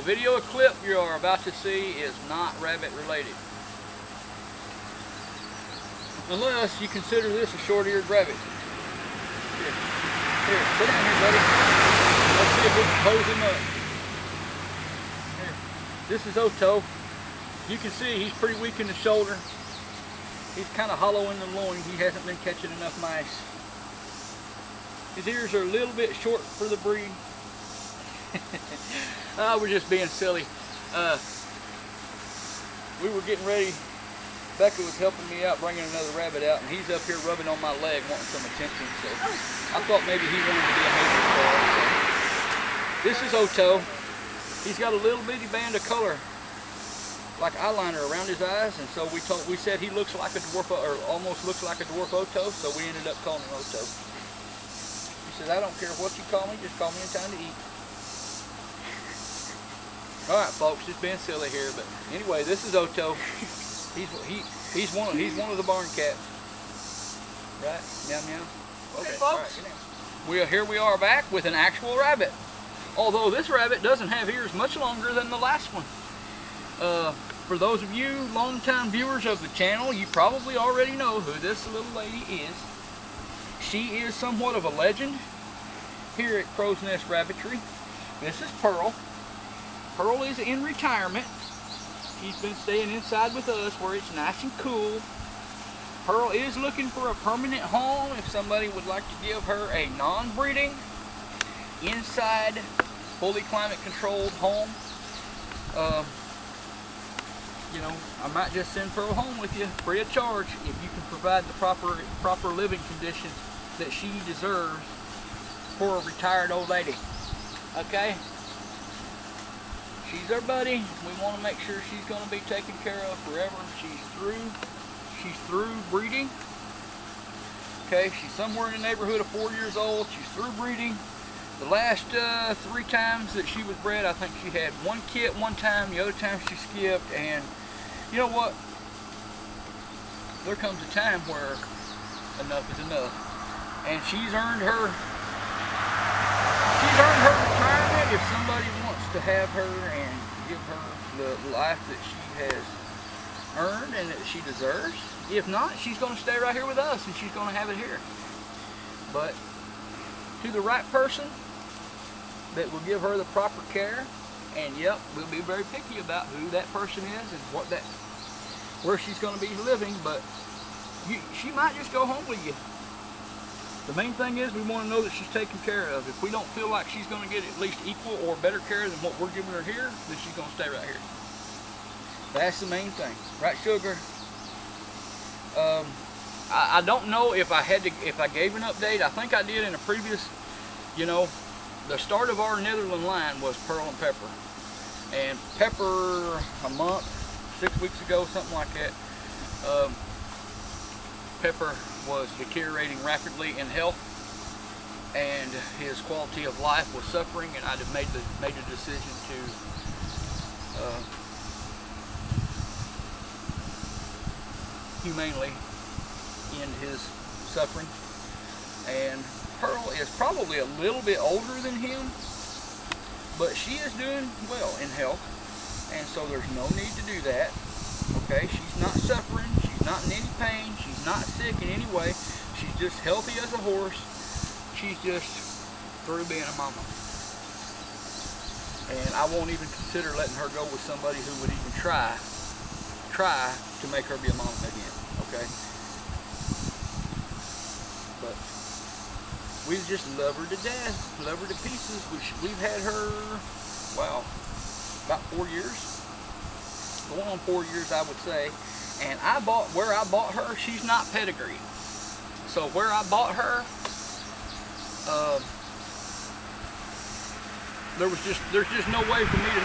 video clip you are about to see is not rabbit related. Unless you consider this a short-eared rabbit. Here, sit down here, buddy. Let's see if we can pose him up. Here. This is Otto. You can see he's pretty weak in the shoulder. He's kind of hollow in the loin. He hasn't been catching enough mice. His ears are a little bit short for the breed. We're just being silly. We were getting ready. Becca was helping me out, bringing another rabbit out, and he's up here rubbing on my leg, wanting some attention. So I thought maybe he wanted to be a major star. So. This is Otto. He's got a little bitty band of color, like eyeliner around his eyes, and so we said he looks like a dwarf, or almost looks like a dwarf Otto. So we ended up calling him Otto. He said, "I don't care what you call me, just call me in time to eat." All right, folks, just being silly here, but anyway, this is Otto. He's one of the barn cats, right? Meow meow. Okay, folks. Right, here we are back with an actual rabbit. Although this rabbit doesn't have ears much longer than the last one. For those of you longtime viewers of the channel, you probably already know who this little lady is. She is somewhat of a legend here at Crow's Nest Rabbitry. This is Pearl. Pearl is in retirement. She's been staying inside with us where it's nice and cool. Pearl is looking for a permanent home if somebody would like to give her a non-breeding, inside, fully climate controlled home. You know, I might just send Pearl home with you free of charge if you can provide the proper living conditions that she deserves for a retired old lady. Okay? She's our buddy. We want to make sure she's going to be taken care of forever. She's through breeding. Okay, she's somewhere in the neighborhood of 4 years old. She's through breeding. The last 3 times that she was bred, I think she had 1 kit one time. The other time she skipped. And you know what? There comes a time where enough is enough. And she's earned her retirement. If somebody wants to have her and give her the life that she has earned and that she deserves. If not, she's going to stay right here with us and she's going to have it here. But to the right person that will give her the proper care, and yep, we'll be very picky about who that person is and where she's going to be living, but she might just go home with you. The main thing is we want to know that she's taken care of. If we don't feel like she's going to get at least equal or better care than what we're giving her here, then she's going to stay right here. That's the main thing. Right, Sugar? I don't know if I gave an update. I think I did in a previous, you know, the start of our Netherland line was Pearl and Pepper. And Pepper, a month, 6 weeks ago, something like that, Pepper was deteriorating rapidly in health, and his quality of life was suffering, and I made the decision to humanely end his suffering. And Pearl is probably a little bit older than him, but she is doing well in health, and so there's no need to do that. Okay, she's not suffering, she's not in any pain, she's not sick in any way, she's just healthy as a horse, she's just through being a mama. And I won't even consider letting her go with somebody who would even try to make her be a mama again, okay? But we just love her to death, love her to pieces. We've had her, wow, about 4 years. Going on 4 years, I would say. And where I bought her, she's not pedigreed. So where I bought her, there's just no way for me to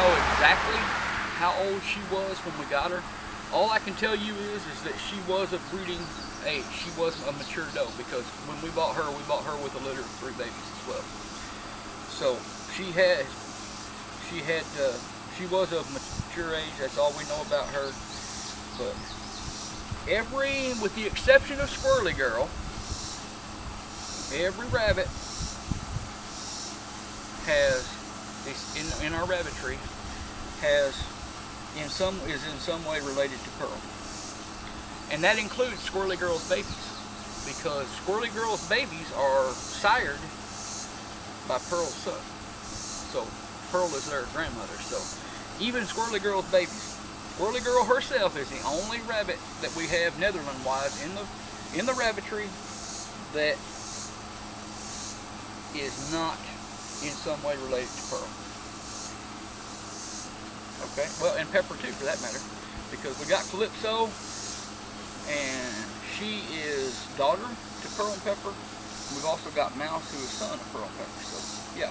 know exactly how old she was when we got her. All I can tell you is that she was of breeding age. She wasn't a mature doe, because when we bought her with a litter of 3 babies as well. So she was of mature age. That's all we know about her. But with the exception of Squirrely Girl, every rabbit has in our rabbitry is in some way related to Pearl, and that includes Squirrely Girl's babies, because Squirrely Girl's babies are sired by Pearl's son. So Pearl is their grandmother. So even Squirrely Girl's babies. Squirrely Girl herself is the only rabbit that we have Netherland-wise in the rabbitry that is not in some way related to Pearl. Okay, well, and Pepper too, for that matter, because we got Calypso, and she is daughter to Pearl and Pepper. We've also got Mouse, who is son of Pearl and Pepper. So yeah,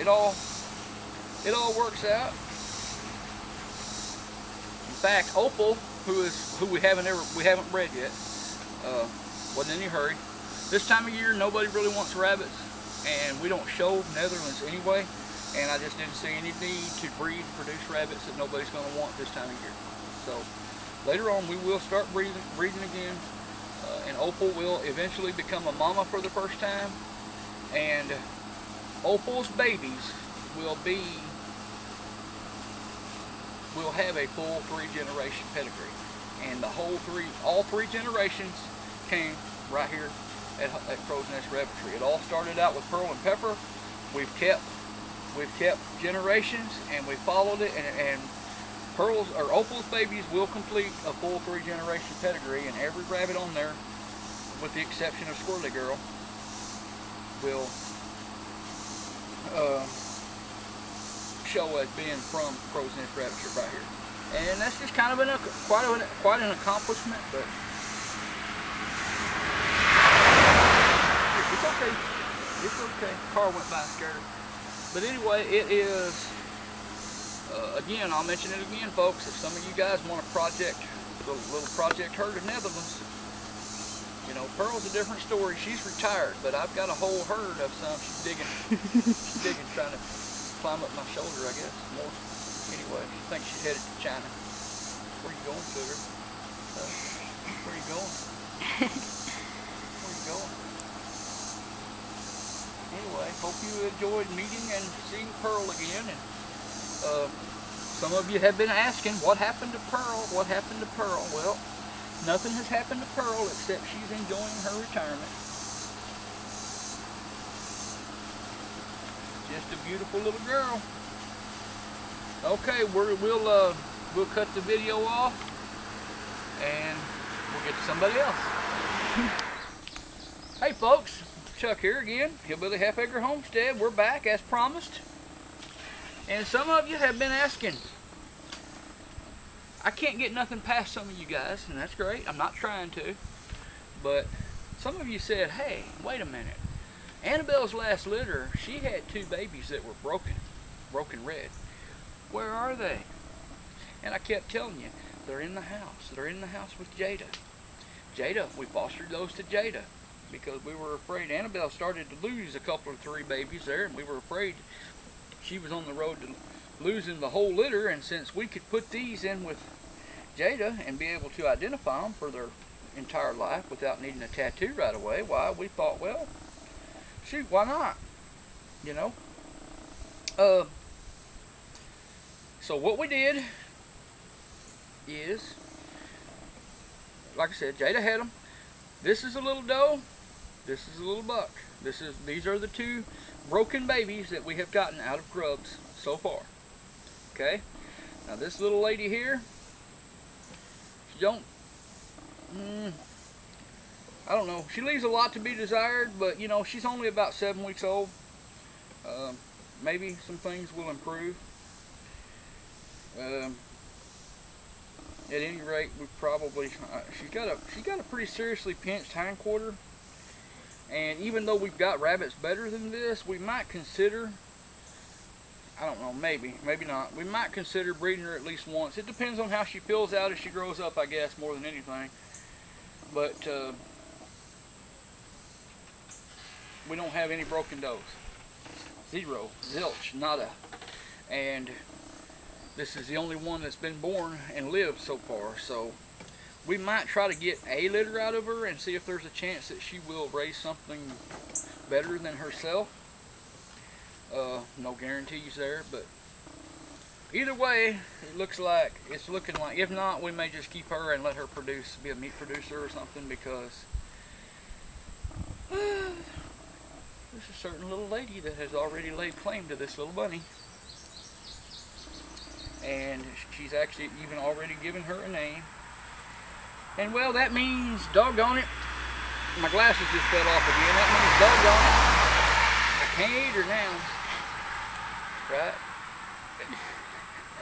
it all works out. In fact, Opal, who we haven't bred yet, wasn't in any hurry. This time of year, nobody really wants rabbits, and we don't show Netherlands anyway. And I just didn't see any need to breed and produce rabbits that nobody's going to want this time of year. So later on, we will start breeding again, and Opal will eventually become a mama for the first time. And Opal's babies will have a full 3-generation pedigree, and all three generations came right here at Crow's Nest Rabbitry. It all started out with Pearl and Pepper. We've kept generations, and we followed it, and Opal's babies will complete a full 3-generation pedigree, and every rabbit on there, with the exception of Squirrely Girl, will show as being from Crow's Nest Rabbitry right here. And that's just kind of quite an accomplishment, but it's okay. It's okay. Car went by and scared her. But anyway, it is, again, I'll mention it again, folks, if some of you guys want a project, a little project herd of Netherlands, you know, Pearl's a different story. She's retired, but I've got a whole herd of some. She's digging, trying to climb up my shoulder, I guess, more. Anyway, she thinks she's headed to China. Where you going, sugar? Where you going? Where you going? Anyway, hope you enjoyed meeting and seeing Pearl again. And some of you have been asking, what happened to Pearl? What happened to Pearl? Well, nothing has happened to Pearl except she's enjoying her retirement. Just a beautiful little girl. Okay, we'll cut the video off, and we'll get to somebody else. Hey, folks. Chuck here again, Hillbilly Half Acre Homestead. We're back as promised. And some of you have been asking. I can't get nothing past some of you guys, and that's great. I'm not trying to. But some of you said, hey, wait a minute. Annabelle's last litter, she had 2 babies that were broken red. Where are they? And I kept telling you, they're in the house. They're in the house with Jada. Jada, we fostered those to Jada, because we were afraid. Annabelle started to lose a couple of 3 babies there, and we were afraid she was on the road to losing the whole litter. And since we could put these in with Jada and be able to identify them for their entire life without needing a tattoo right away, why, we thought, well, shoot, why not? You know? So what we did is, like I said, Jada had them. This is a little doe. This is a little buck. These are the 2 broken babies that we have gotten out of grubs so far. Okay? Now this little lady here, she don't, I don't know. She leaves a lot to be desired, but you know, she's only about 7 weeks old. Maybe some things will improve. At any rate, we probably, she's got a pretty seriously pinched hindquarter. And even though we've got rabbits better than this, we might consider, I don't know, maybe not. We might consider breeding her at least once. It depends on how she fills out as she grows up, I guess, more than anything. But we don't have any broken does. 0, zilch, nada. And this is the only one that's been born and lived so far. So we might try to get a litter out of her and see if there's a chance that she will raise something better than herself. No guarantees there, but either way, it looks like it's looking like. If not, we may just keep her and let her produce, be a meat producer or something, because there's a certain little lady that has already laid claim to this little bunny, and she's actually even already given her a name. And well, that means, doggone it, my glasses just fell off again. That means, doggone it, I can't eat her now, right?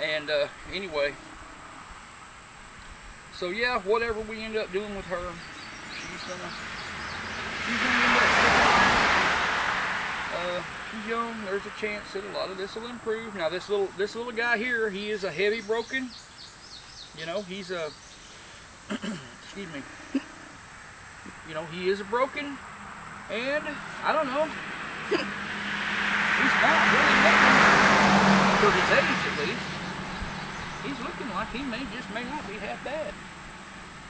And anyway, so yeah, whatever we end up doing with her, she's gonna end up sticking. She's young. There's a chance that a lot of this will improve. Now this little guy here, he is a heavy broken. You know, he's a excuse me. You know, he is a broken, and I don't know. He's not really looking, for his age at least. He's looking like he may not be half bad.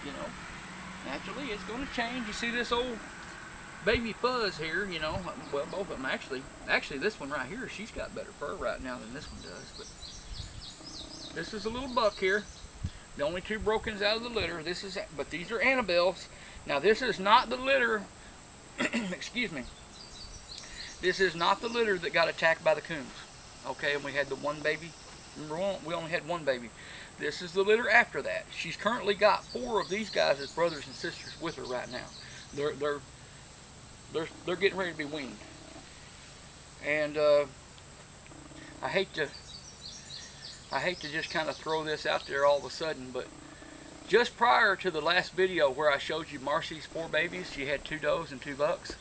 You know, naturally it's going to change. You see this old baby fuzz here, you know, well, both of them actually this one right here, she's got better fur right now than this one does, but this is a little buck here. The only two brokens out of the litter. But these are Annabelles. Now this is not the litter, excuse me, this is not the litter that got attacked by the coons. Okay, and we had the one baby. Remember, we only had one baby. This is the litter after that. She's currently got 4 of these guys as brothers and sisters with her right now. They're getting ready to be weaned. And I hate to just kind of throw this out there all of a sudden, but just prior to the last video where I showed you Marcy's 4 babies, she had 2 does and 2 bucks.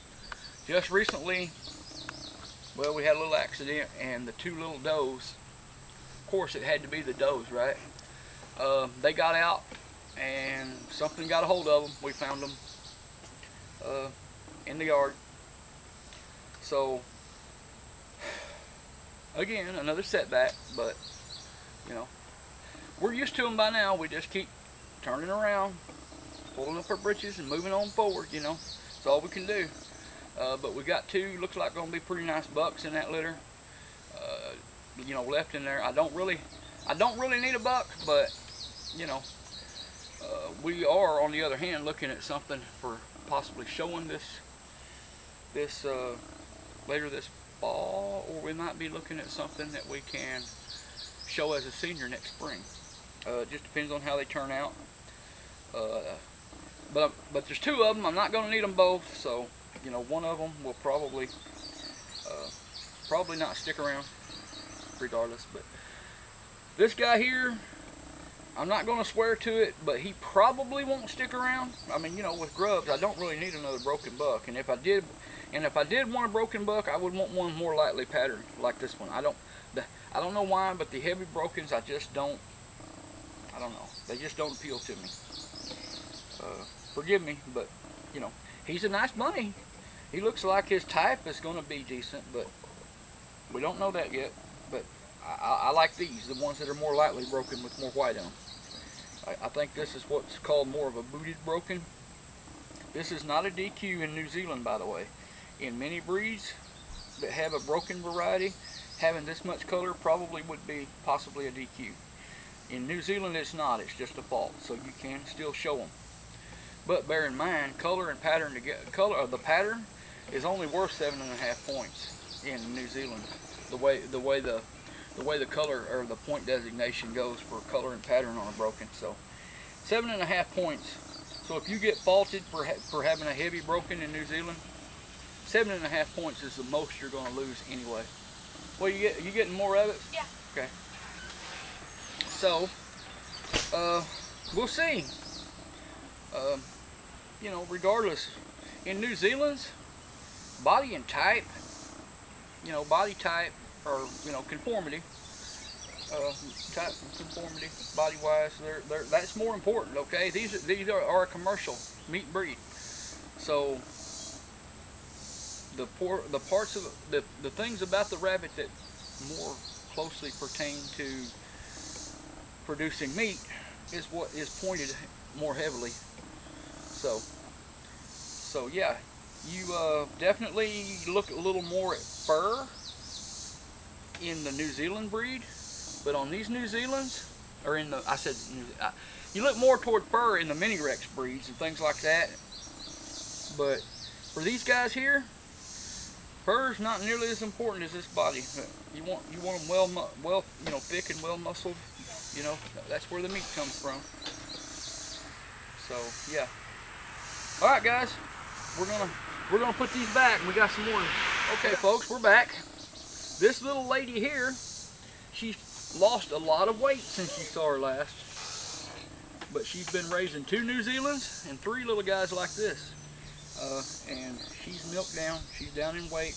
Just recently, well, we had a little accident, and the 2 little does, of course it had to be the does, right? They got out, and something got a hold of them. We found them in the yard. So, again, another setback, but, you know, we're used to them by now. We just keep turning around, pulling up our britches, and moving on forward, you know. That's all we can do. But we got 2, looks like going to be pretty nice bucks in that litter, you know, left in there. I don't really need a buck, but, you know, we are, on the other hand, looking at something for possibly showing this later this fall, or we might be looking at something that we can show as a senior next spring. It just depends on how they turn out. But there's 2 of them. I'm not going to need them both, so, you know, one of them will probably not stick around regardless. But this guy here, I'm not going to swear to it, but he probably won't stick around. I mean, you know, with grubs, I don't really need another broken buck. And if I did want a broken buck, I would want one more lightly patterned like this one. I don't know why, but the heavy brokens, I don't know. They just don't appeal to me. Forgive me, but, you know, he's a nice bunny. He looks like his type is going to be decent, but we don't know that yet. But I like these, the ones that are more lightly broken with more white on them. I think this is what's called more of a booted broken. This is not a DQ in New Zealand, by the way. In many breeds that have a broken variety, having this much color probably would be possibly a DQ. In New Zealand it's not, it's just a fault, so you can still show them. But bear in mind, color and pattern together, the pattern is only worth 7.5 points in New Zealand. The way the color or the point designation goes for color and pattern on a broken. So 7.5 points. So if you get faulted for having a heavy broken in New Zealand, 7.5 points is the most you're going to lose anyway. Well, you getting more of it? Yeah. Okay. So we'll see. You know, regardless, in New Zealand's body and type, you know, body type, or, you know, conformity, type and conformity, body-wise, that's more important. Okay, these are a commercial meat breed. So the parts of the things about the rabbit that more closely pertain to producing meat is what is pointed more heavily. So yeah, you definitely look a little more at fur in the New Zealand breed, but on these New Zealands, or in the, you look more toward fur in the mini Rex breeds and things like that. But for these guys here, fur is not nearly as important as this body. You want them well, you know, thick and well muscled. You know, that's where the meat comes from. So yeah. All right, guys, we're gonna put these back. We got some more. Okay, folks, we're back. This little lady here, she's lost a lot of weight since you saw her last. But she's been raising 2 New Zealands and 3 little guys like this. And she's milked down. She's down in weight,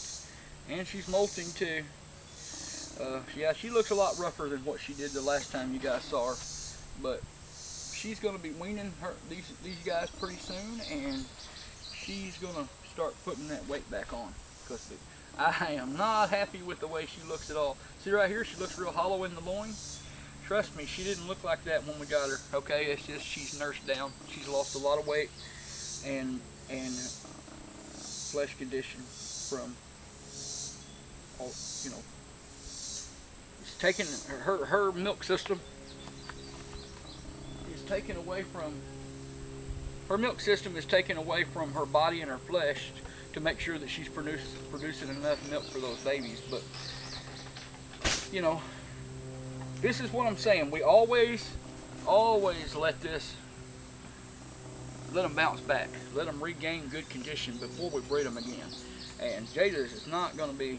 and she's molting too. Yeah, she looks a lot rougher than what she did the last time you guys saw her. But she's going to be weaning these guys pretty soon, and she's going to start putting that weight back on. Because I am not happy with the way she looks at all. See right here, she looks real hollow in the loin. Trust me, she didn't look like that when we got her. Okay, it's just she's nursed down. She's lost a lot of weight and flesh condition from, you know, it's taken her milk system is taken away from, her milk system is taken away from her body and her flesh to make sure that she's producing enough milk for those babies. But you know, this is what I'm saying. We always let them bounce back. Let them regain good condition before we breed them again. And Jada's is not going to be,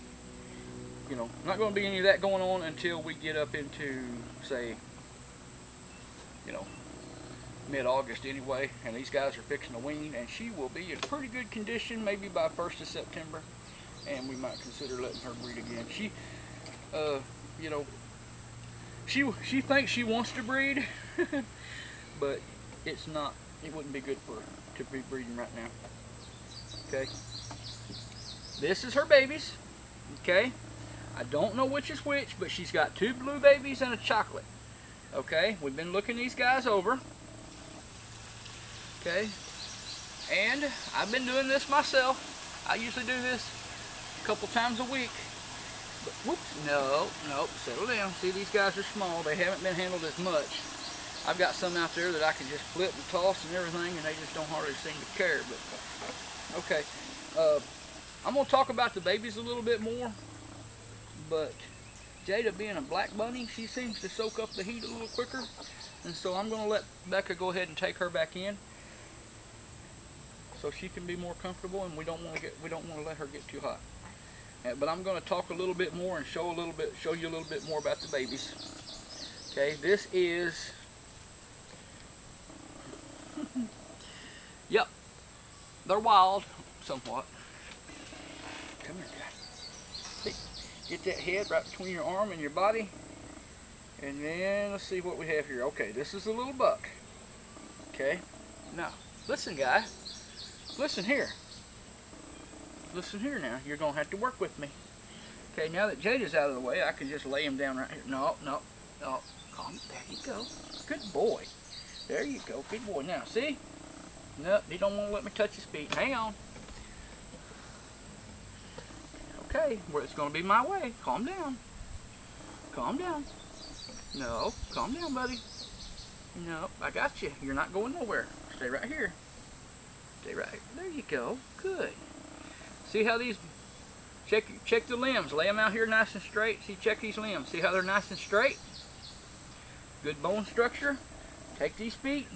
you know, not going to be any of that going on until we get up into, say, you know, mid-August anyway. And these guys are fixing to wean, and she will be in pretty good condition maybe by 1st of September. And we might consider letting her breed again. She, you know, she thinks she wants to breed, but it's not. It wouldn't be good for her to be breeding right now. Okay. This is her babies. Okay. I don't know which is which, but she's got 2 blue babies and a chocolate. Okay. We've been looking these guys over. Okay. And I've been doing this myself. I usually do this a couple times a week. But whoops, no, settle down. See, these guys are small. They haven't been handled as much. I've got some out there that I can just flip and toss and everything, and they just don't hardly seem to care. But okay, I'm gonna talk about the babies a little bit more. But Jada, being a black bunny, she seems to soak up the heat a little quicker, and so I'm gonna let Becca go ahead and take her back in, so she can be more comfortable, and we don't want to let her get too hot. But I'm going to talk a little bit more and show you a little bit more about the babies. Okay, this is, yep, they're wild, somewhat. Come here, guys. Get that head right between your arm and your body, and then let's see what we have here. Okay, this is a little buck. Okay, now listen, guy. Listen here. Listen here now, you're going to have to work with me. Okay, now that Jada's out of the way, I can just lay him down right here. No, calm, there you go. Good boy. There you go, good boy. Now, see? Nope, he don't want to let me touch his feet. Hang on. Okay, well, it's going to be my way. Calm down. Calm down. No, calm down, buddy. No, I got you. You're not going nowhere. Stay right here. Stay right here. There you go. Good. See how these, check the limbs, lay them out here nice and straight. See, check these limbs, see how they're nice and straight? Good bone structure. Take these feet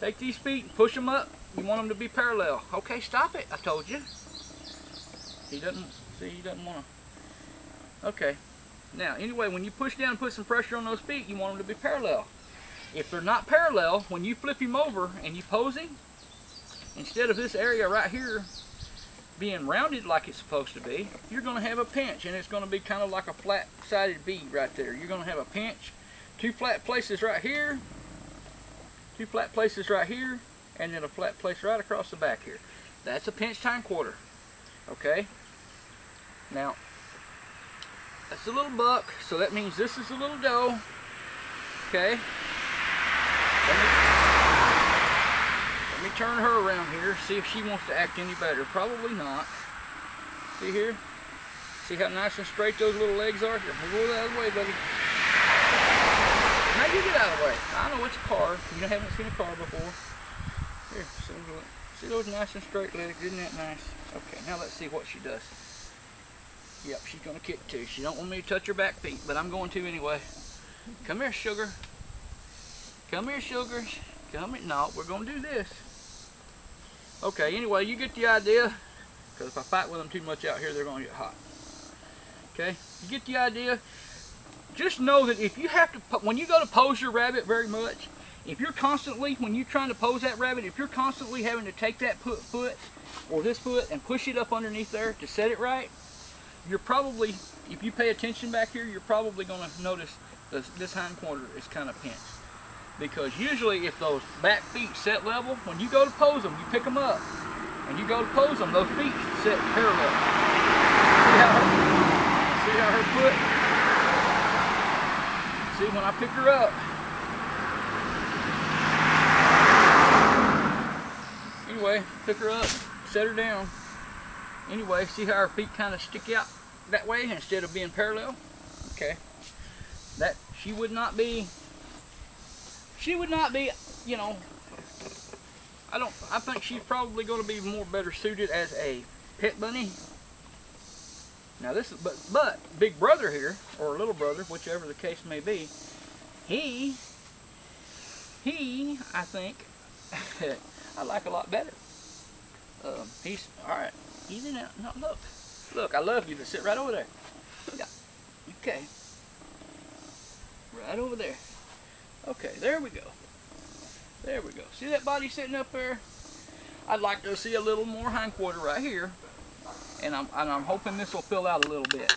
and push them up. You want them to be parallel. Okay, stop it, I told you. He doesn't want to. Okay, now anyway, when you push down and put some pressure on those feet, you want them to be parallel. If they're not parallel, when you flip him over and you pose him, instead of this area right here being rounded like it's supposed to be, you're going to have a pinch, and it's going to be kind of like a flat-sided V right there. You're going to have a pinch, 2 flat places right here, 2 flat places right here, and then a flat place right across the back here. That's a pinch hindquarter. Okay? Now, that's a little buck, so that means this is a little doe. Okay? Let me turn her around here, see if she wants to act any better. Probably not. See here? See how nice and straight those little legs are? Here, move out of the way, buddy. Now you get out of the way. I know it's a car. You haven't seen a car before. Here, see those nice and straight legs? Isn't that nice? Okay, now let's see what she does. Yep, she's gonna kick too. She don't want me to touch her back feet, but I'm going to anyway. Come here, sugar. Come here, sugars. Come here. No, we're gonna do this. Okay, anyway, you get the idea. Because if I fight with them too much out here, they're gonna get hot. Okay, you get the idea. Just know that if you have to, when you go to pose your rabbit very much, if you're constantly, when you're trying to pose that rabbit, if you're constantly having to take that foot or this foot and push it up underneath there to set it right, you're probably, if you pay attention back here, you're probably going to notice this hind quarter is kind of pinched. Because usually if those back feet set level, when you go to pose them, you pick them up. And you go to pose them, those feet set parallel. See how her foot, see when I pick her up. Anyway, pick her up, set her down. Anyway, see how her feet kind of stick out that way instead of being parallel? Okay. That she would not be, you know, I think she's probably going to be more better suited as a pet bunny. Now this is, but big brother here, or little brother, whichever the case may be, he, I think, I like a lot better. He's, alright, easy now. No, look, I love you, but sit right over there. Yeah. Okay. Right over there. Okay, there we go. There we go. See that body sitting up there? I'd like to see a little more hindquarter right here. And I'm hoping this will fill out a little bit.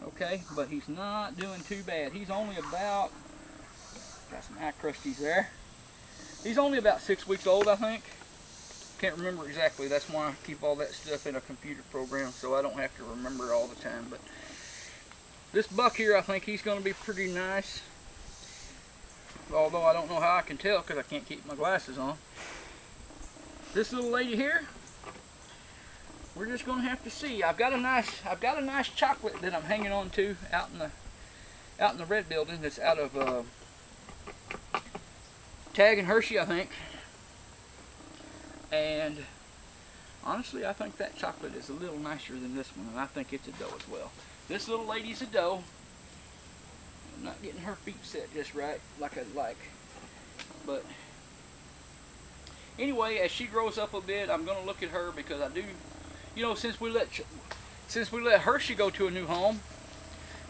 Okay, but he's not doing too bad. He's only about, got some eye crusties there. He's only about 6 weeks old, I think. Can't remember exactly. That's why I keep all that stuff in a computer program so I don't have to remember all the time. But this buck here, I think he's going to be pretty nice. Although I don't know how I can tell because I can't keep my glasses on. This little lady here, we're just going to have to see. I've got a nice chocolate that I'm hanging on to out in the red building. That's out of Tag and Hershey, I think. And honestly, I think that chocolate is a little nicer than this one, and I think it's a doe as well. This little lady's a doe. I'm not getting her feet set just right, like I'd like. But anyway, as she grows up a bit, I'm going to look at her because I do, you know, since we let Hershey go to a new home,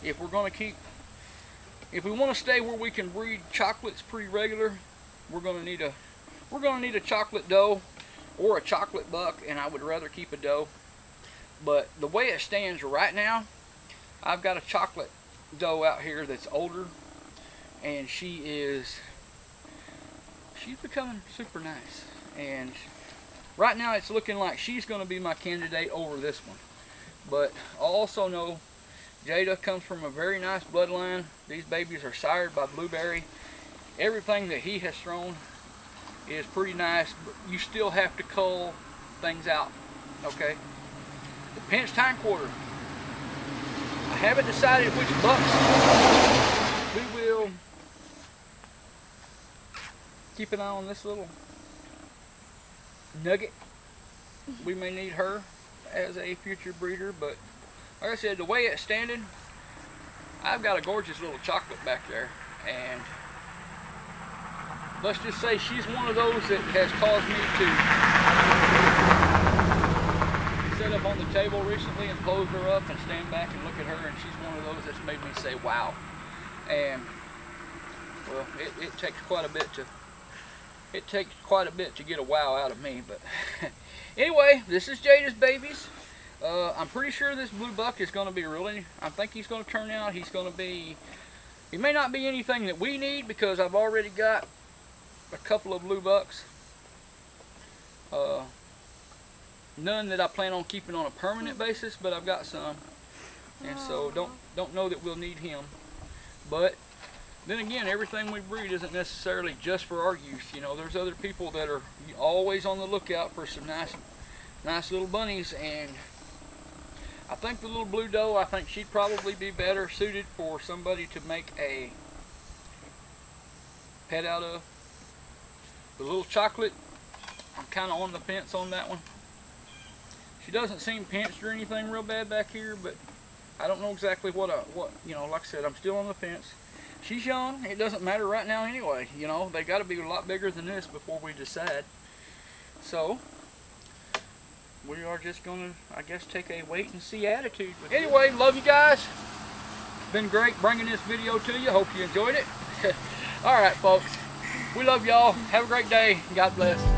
if we're going to keep, if we want to stay where we can breed chocolates pretty regular, we're going to need a chocolate doe or a chocolate buck, and I would rather keep a doe. But the way it stands right now, I've got a chocolate doe out here that's older, and she's becoming super nice. And right now it's looking like she's going to be my candidate over this one. But I also know Jada comes from a very nice bloodline. These babies are sired by Blueberry. Everything that he has thrown is pretty nice, but you still have to cull things out, okay? The pinched hindquarter. I haven't decided which bucks we will keep an eye on. This little nugget. We may need her as a future breeder, but like I said, the way it's standing, I've got a gorgeous little chocolate back there, and let's just say she's one of those that has caused me to set up on the table recently and close her up and stand back and look at her, and she's one of those that's made me say wow. And well, it takes quite a bit to get a wow out of me. But anyway, this is Jada's babies. I'm pretty sure this blue buck is going to be really, I think he's going to turn out, he may not be anything that we need because I've already got a couple of blue bucks. None that I plan on keeping on a permanent basis, but I've got some. And so don't know that we'll need him. But then again, everything we breed isn't necessarily just for our use. You know, there's other people that are always on the lookout for some nice little bunnies, and I think the little blue doe, I think she'd probably be better suited for somebody to make a pet out of. The little chocolate, I'm kind of on the fence on that one. She doesn't seem pinched or anything real bad back here, but I don't know exactly what you know, like I said, I'm still on the fence. She's young, it doesn't matter right now anyway, you know, they got to be a lot bigger than this before we decide. So, we are just going to, I guess, take a wait and see attitude with it. Anyway, love you guys. Been great bringing this video to you. Hope you enjoyed it. Alright, folks. We love y'all. Have a great day. God bless.